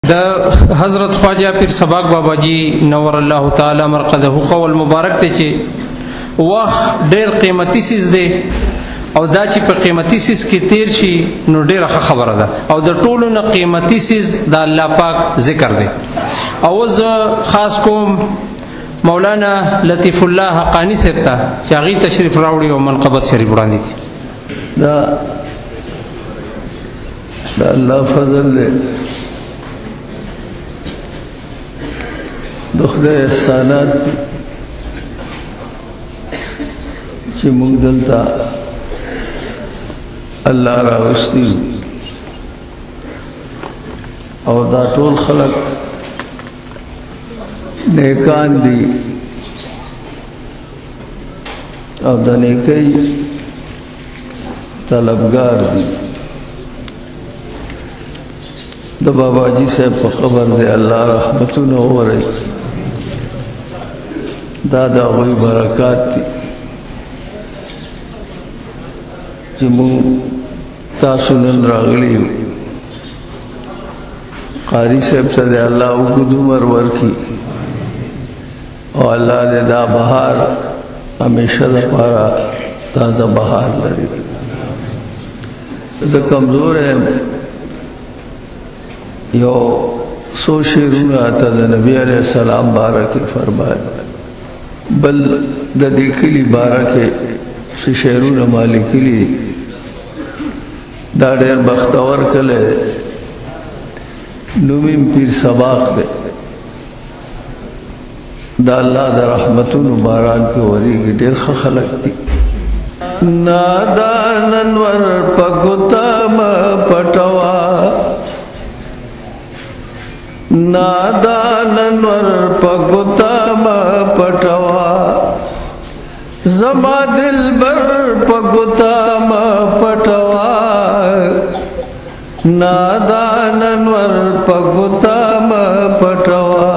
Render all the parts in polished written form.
دا حضرت خواجہ پیر سباق بابا جی نور الله تعالی مرقده قول مبارک ته چې وخت ډیر قیمتي سیز دی او دا چې په قیمتي سیز کې تیر شي نو ډیره خبره ده او د ټولو نه قیمتي سیز د الله پاک ذکر دی. او زه خاص کوم مولانا لطیف الله حقانی صاحب ته چې هغې تشریف راوړي او منقبت شریف وړاندې کړي. دا الله فضل دی، د خدای احسانات دي چې موږ دلته الله راوستي او دا ټول خلق نیکان دي او د نیکۍ طلبګار دي. د بابا جی صاحب په قبر دی الله رحمتونه ووري، دا د هغوی برکات دي چې موږ تاسو نن راغلي یو. قاري صاحب ته دی الله اوږد عمر ورکړي او الله دې دا بهار همیشه دپاره تازه بهار لري. زه کمزور یم، یو څو شعرونه ته د نبی علیه السلام باره کې فرمایل، بل د دې کلي باره کې څه شعرونه ما لیکلي دي. دا ډېر بختور کلی دی، نوم یې پیر سباق دی. دا الله د رحمتونو باران پې ورېږي، ډېر ښه خلک دي. ناداننور په ګوته مه پټوه، ناداننور په ګوته مه پټوه، زما دلبر په ګوته مه پټوه، ناداننور په ګوته مه پټوه،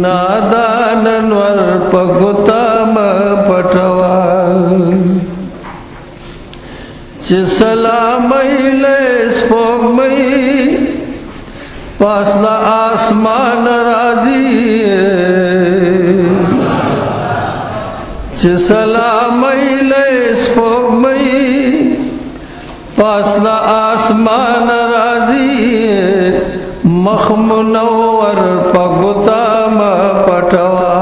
ناداننور په ګوته مه پټوه، چې سلامۍ له سپوږمۍ پاس د آسمان راځي، چې سلامۍ له سپوږمۍ پاس د آسمان راځي، مخ منور په ګوته مه پټوه،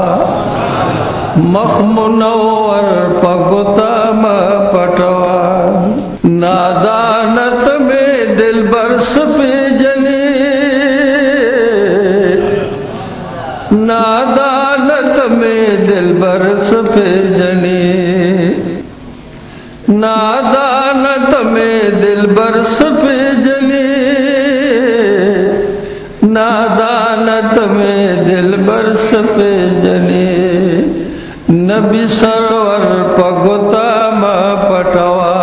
مخ منور په ګوته مه پټوه، نادانت مې دلبر سپېجنې، نادانت میں دلبر سپیجنی، نادانت میں دلبر سپیجنی، نادانت میں دلبر سپیجنی، نبی سرور په ګوته مه پټوه،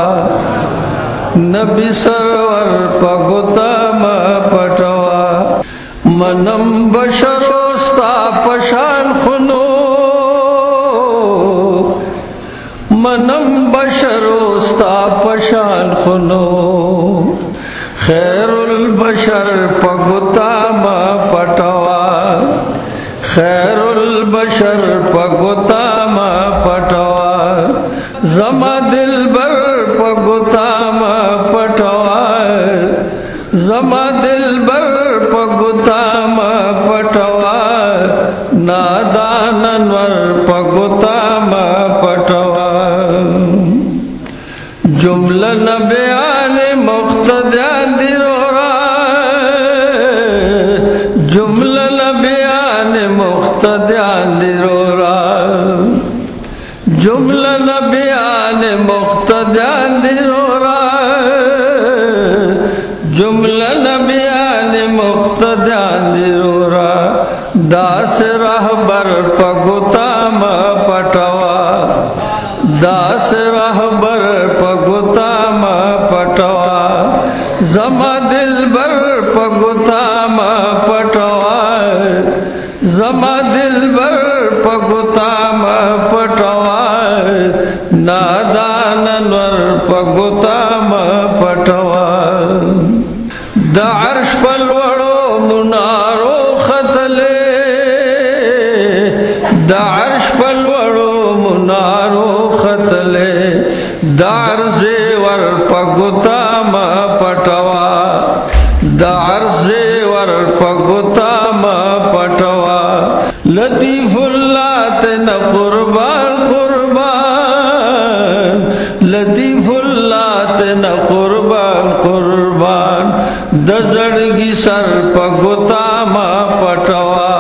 نبی سرور په ګوته مه پټوه، منم بشرو ستا پشان خنو، منم بشرو ستا پشان خنو، خیر البشر په ګوته مه پټوه، خیر البشر په ګوته مه پټوه، زما دلبر په ګوته مه پټوه، زما دلبر په ګوته مه پټوه، ناداننور په ګوته مه پټوه، جمله نبیان مقتدیان دي رورا، جمله نبیان مقتدیان دي رورا، جمله نبیان مقتدیان دي رورا، جمله نبیان مقتدیان دي رورا، داس رهبر په ګوته مه پټوه، داس رهبر په ګوته مه پټوه، زما دلبر په ګوته مه پټوه، زما دلبر په ګوته مه پټوه، ناداننور په ګوته مه پټوه، د عرش په لوړو منارو خطلے دا عرش پلوڑو منارو خطلے دا عرض ور پگتا ما پٹوا دا عرض ور پگتا ما پٹوا لطیف اللہ تینا قربان قربان لطیف اللہ تینا قربان قربان دزڑگی سر پگتا ما پٹوا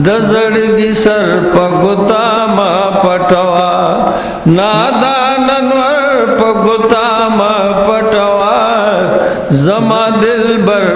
دزڑگی سر پگتا ما پٹوا ناداننور پگتا ما پٹوا زما دل بر